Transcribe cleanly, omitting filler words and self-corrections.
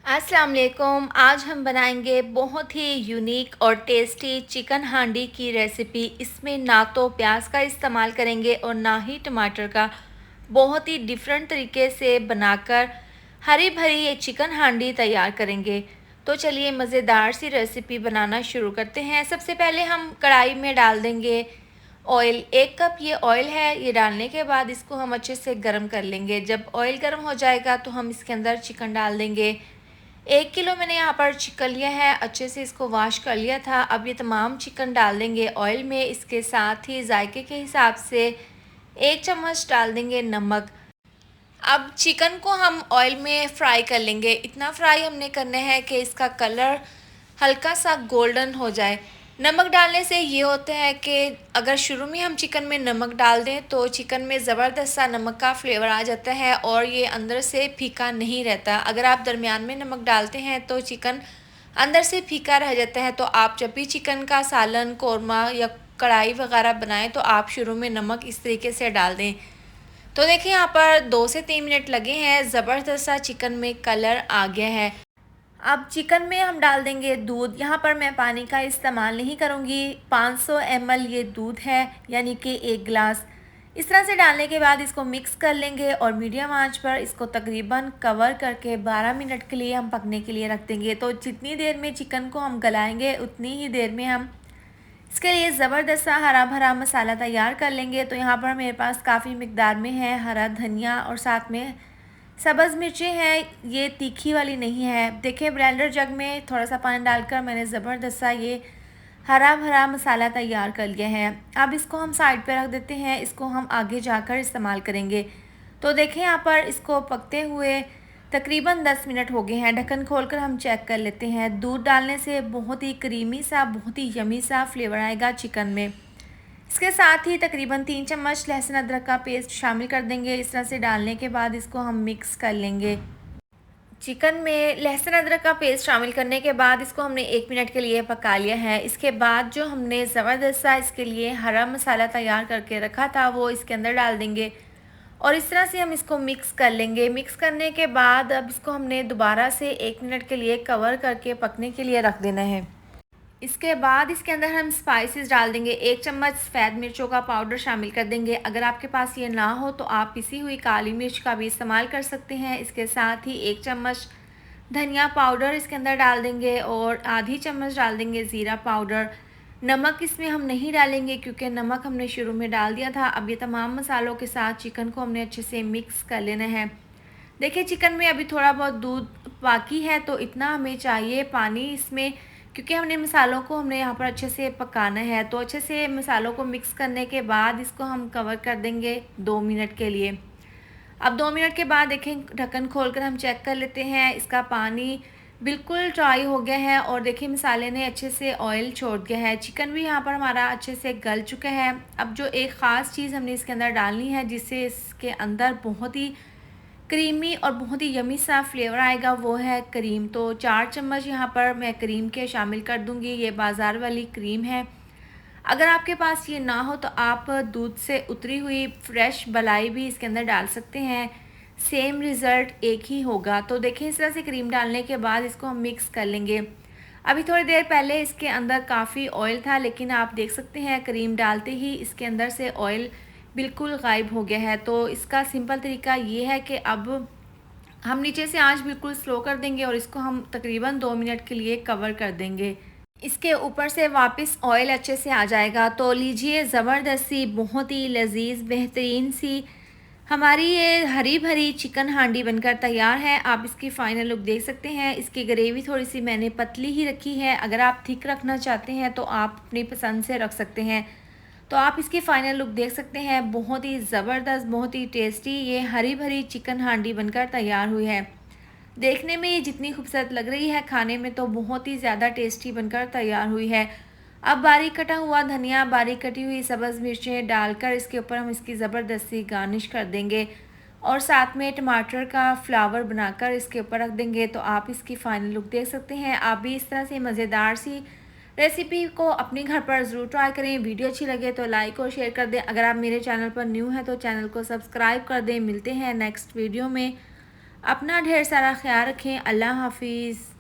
अस्सलाम वालेकुम। आज हम बनाएंगे बहुत ही यूनिक और टेस्टी चिकन हांडी की रेसिपी। इसमें ना तो प्याज का इस्तेमाल करेंगे और ना ही टमाटर का। बहुत ही डिफरेंट तरीके से बनाकर हरी भरी ये चिकन हांडी तैयार करेंगे। तो चलिए मज़ेदार सी रेसिपी बनाना शुरू करते हैं। सबसे पहले हम कढ़ाई में डाल देंगे ऑयल। 1 कप ये ऑयल है। ये डालने के बाद इसको हम अच्छे से गर्म कर लेंगे। जब ऑयल गर्म हो जाएगा तो हम इसके अंदर चिकन डाल देंगे। 1 किलो मैंने यहाँ पर चिकन लिया है, अच्छे से इसको वॉश कर लिया था। अब ये तमाम चिकन डाल देंगे ऑयल में। इसके साथ ही जायके के हिसाब से 1 चम्मच डाल देंगे नमक। अब चिकन को हम ऑयल में फ्राई कर लेंगे। इतना फ्राई हमने करना है कि इसका कलर हल्का सा गोल्डन हो जाए। नमक डालने से ये होता है कि अगर शुरू में हम चिकन में नमक डाल दें तो चिकन में ज़बरदस्त सा नमक का फ्लेवर आ जाता है और ये अंदर से फीका नहीं रहता। अगर आप दरमियान में नमक डालते हैं तो चिकन अंदर से फीका रह जाता है। तो आप जब भी चिकन का सालन, कौरमा या कढ़ाई वगैरह बनाएं तो आप शुरू में नमक इस तरीके से डाल दें। तो देखिए यहाँ पर 2 से 3 मिनट लगे हैं, ज़बरदस्त सा चिकन में कलर आ गया है। अब चिकन में हम डाल देंगे दूध। यहाँ पर मैं पानी का इस्तेमाल नहीं करूँगी। 500 ml ये दूध है, यानी कि 1 गिलास। इस तरह से डालने के बाद इसको मिक्स कर लेंगे और मीडियम आंच पर इसको तकरीबन कवर करके 12 मिनट के लिए हम पकने के लिए रख देंगे। तो जितनी देर में चिकन को हम गलाएंगे उतनी ही देर में हम इसके लिए ज़बरदस्त सा हरा भरा मसाला तैयार कर लेंगे। तो यहाँ पर मेरे पास काफ़ी मिकदार में है हरा धनिया और साथ में सब्ज़ मिर्चें हैं। ये तीखी वाली नहीं है। देखिए ब्लेंडर जग में थोड़ा सा पानी डालकर मैंने ज़बरदस्त सा ये हरा भरा मसाला तैयार कर लिया है। अब इसको हम साइड पे रख देते हैं। इसको हम आगे जाकर इस्तेमाल करेंगे। तो देखें यहाँ पर इसको पकते हुए तकरीबन 10 मिनट हो गए हैं। ढक्कन खोलकर हम चेक कर लेते हैं। दूध डालने से बहुत ही क्रीमी सा, बहुत ही यमी सा फ्लेवर आएगा चिकन में। इसके साथ ही तकरीबन 3 चम्मच लहसुन अदरक का पेस्ट शामिल कर देंगे। इस तरह से डालने के बाद इसको हम मिक्स कर लेंगे। चिकन में लहसुन अदरक का पेस्ट शामिल करने के बाद इसको हमने 1 मिनट के लिए पका लिया है। इसके बाद जो हमने ज़बरदस्त सा इसके लिए हरा मसाला तैयार करके रखा था वो इसके अंदर डाल देंगे और इस तरह से हम इसको मिक्स कर लेंगे। मिक्स करने के बाद अब इसको हमने दोबारा से 1 मिनट के लिए कवर करके पकने के लिए रख देना है। इसके बाद इसके अंदर हम स्पाइसेस डाल देंगे। 1 चम्मच सफ़ेद मिर्चों का पाउडर शामिल कर देंगे। अगर आपके पास ये ना हो तो आप पिसी हुई काली मिर्च का भी इस्तेमाल कर सकते हैं। इसके साथ ही 1 चम्मच धनिया पाउडर इसके अंदर डाल देंगे और आधी चम्मच डाल देंगे ज़ीरा पाउडर। नमक इसमें हम नहीं डालेंगे क्योंकि नमक हमने शुरू में डाल दिया था। अब ये तमाम मसालों के साथ चिकन को हमने अच्छे से मिक्स कर लेना है। देखिए चिकन में अभी थोड़ा बहुत दूध बाकी है तो इतना हमें चाहिए पानी इसमें, क्योंकि हमने मसालों को हमने यहाँ पर अच्छे से पकाना है। तो अच्छे से मसालों को मिक्स करने के बाद इसको हम कवर कर देंगे 2 मिनट के लिए। अब 2 मिनट के बाद देखें ढक्कन खोलकर हम चेक कर लेते हैं। इसका पानी बिल्कुल ड्राई हो गया है और देखिए मसाले ने अच्छे से ऑयल छोड़ दिया है। चिकन भी यहाँ पर हमारा अच्छे से गल चुका है। अब जो एक ख़ास चीज़ हमने इसके अंदर डालनी है जिससे इसके अंदर बहुत ही क्रीमी और बहुत ही यमी सा फ्लेवर आएगा, वो है क्रीम। तो 4 चम्मच यहाँ पर मैं क्रीम के शामिल कर दूँगी। ये बाज़ार वाली क्रीम है। अगर आपके पास ये ना हो तो आप दूध से उतरी हुई फ्रेश मलाई भी इसके अंदर डाल सकते हैं। सेम रिज़ल्ट एक ही होगा। तो देखिए इस तरह से क्रीम डालने के बाद इसको हम मिक्स कर लेंगे। अभी थोड़ी देर पहले इसके अंदर काफ़ी ऑयल था, लेकिन आप देख सकते हैं क्रीम डालते ही इसके अंदर से ऑयल बिल्कुल गायब हो गया है। तो इसका सिंपल तरीका ये है कि अब हम नीचे से आंच बिल्कुल स्लो कर देंगे और इसको हम तकरीबन 2 मिनट के लिए कवर कर देंगे। इसके ऊपर से वापस ऑयल अच्छे से आ जाएगा। तो लीजिए ज़बरदस्त सी, बहुत ही लजीज बेहतरीन सी हमारी ये हरी भरी चिकन हांडी बनकर तैयार है। आप इसकी फ़ाइनल लुक देख सकते हैं। इसकी ग्रेवी थोड़ी सी मैंने पतली ही रखी है। अगर आप थिक रखना चाहते हैं तो आप अपनी पसंद से रख सकते हैं। तो आप इसकी फ़ाइनल लुक देख सकते हैं। बहुत ही ज़बरदस्त, बहुत ही टेस्टी ये हरी भरी चिकन हांडी बनकर तैयार हुई है। देखने में ये जितनी खूबसूरत लग रही है, खाने में तो बहुत ही ज़्यादा टेस्टी बनकर तैयार हुई है। अब बारीक कटा हुआ धनिया, बारीक कटी हुई सब्ज़ मिर्चें डालकर इसके ऊपर हम इसकी ज़बरदस्ती गार्निश कर देंगे और साथ में टमाटर का फ्लावर बनाकर इसके ऊपर रख देंगे। तो आप इसकी फ़ाइनल लुक देख सकते हैं। आप भी इस तरह से मज़ेदार सी रेसिपी को अपने घर पर ज़रूर ट्राई करें। वीडियो अच्छी लगे तो लाइक और शेयर कर दें। अगर आप मेरे चैनल पर न्यू हैं तो चैनल को सब्सक्राइब कर दें। मिलते हैं नेक्स्ट वीडियो में। अपना ढेर सारा ख्याल रखें। अल्लाह हाफिज़।